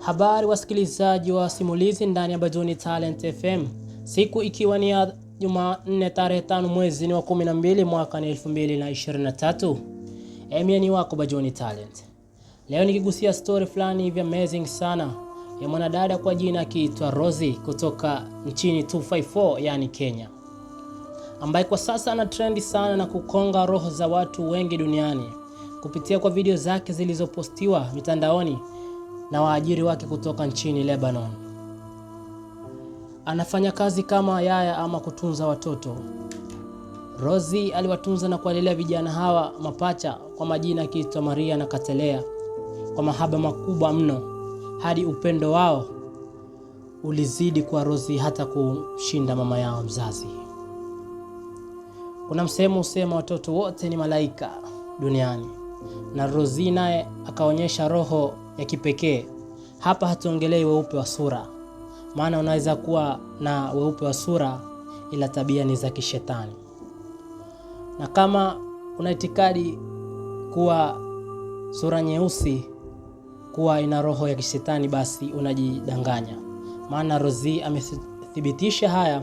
Habari wasikilizaji wa simulizi ndani ya Bajuni Talent FM. Siku ikiwa ni ya Jumanne tarehe 5 mwezi wa 12 mwaka 2023. Mimi ni wako Bajuni Talent. Leo nikigusia story fulani hivi amazing sana ya mwanadada kwa jina akiitwa Rosie kutoka nchini 254 yani Kenya, ambaye kwa sasa ana trendi sana na kukonga roho za watu wengi duniani kupitia kwa video zake zilizopostiwa mitandaoni na waajiri wake kutoka nchini Lebanon. Anafanya kazi kama yaya ama kutunza watoto. Rosie aliwatunza na kuwalelea vijana hawa mapacha kwa majina akiitwa Maria na Katelea kwa mahaba makubwa mno, hadi upendo wao ulizidi kwa Rosie hata kushinda mama yao mzazi. Kuna msemo usema watoto wote ni malaika duniani, na Rosie naye akaonyesha roho ya kipekee. Hapa hatuongelei weupe wa sura, maana unaweza kuwa na weupe wa sura ila tabia ni za kishetani. Na kama una itikadi kuwa sura nyeusi kuwa ina roho ya kishetani, basi unajidanganya, maana Rosie amethibitisha haya.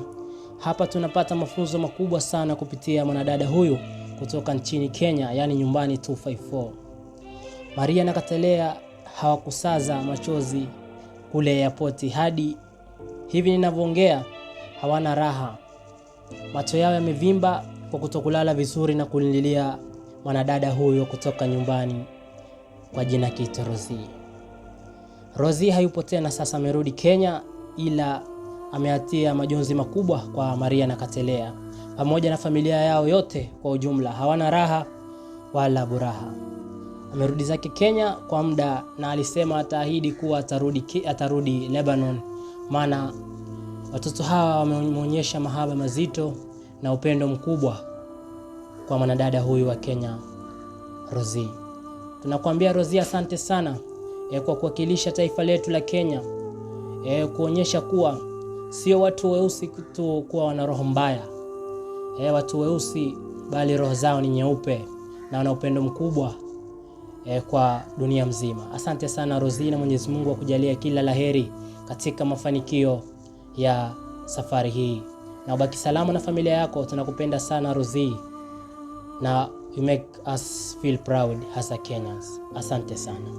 Hapa tunapata mafunzo makubwa sana kupitia mwanadada huyu kutoka nchini Kenya, yani nyumbani 254. Maria na Katelea hawakusaza machozi kule airport, hadi hivi ninavyoongea hawana raha. Macho yao yamevimba kwa kutokulala vizuri na kulililia mwanadada huyo kutoka nyumbani kwa jina kiitwa Rosie. Rosie hayupo tena sasa, amerudi Kenya, ila ameatia majonzi makubwa kwa Maria na Katelea pamoja na familia yao yote kwa ujumla. Hawana raha wala buraha. Amerudi zake Kenya kwa muda na alisema ataahidi kuwa atarudi Lebanon, maana watoto hawa wameonyesha mahaba mazito na upendo mkubwa kwa mwanadada huyu wa Kenya Rosie. Tunakuambia Rosie, asante sana kwa kuwakilisha taifa letu la Kenya, kuonyesha kuwa sio watu weusi tu kuwa wana roho mbaya. Watu weusi bali roho zao ni nyeupe na wana upendo mkubwa kwa dunia mzima. Asante sana Rosie, na Mwenyezi Mungu akujalie kila laheri katika mafanikio ya safari hii, na ubaki salama na familia yako. Tunakupenda sana Rosie, na you make us feel proud as a Kenyans. Asante sana.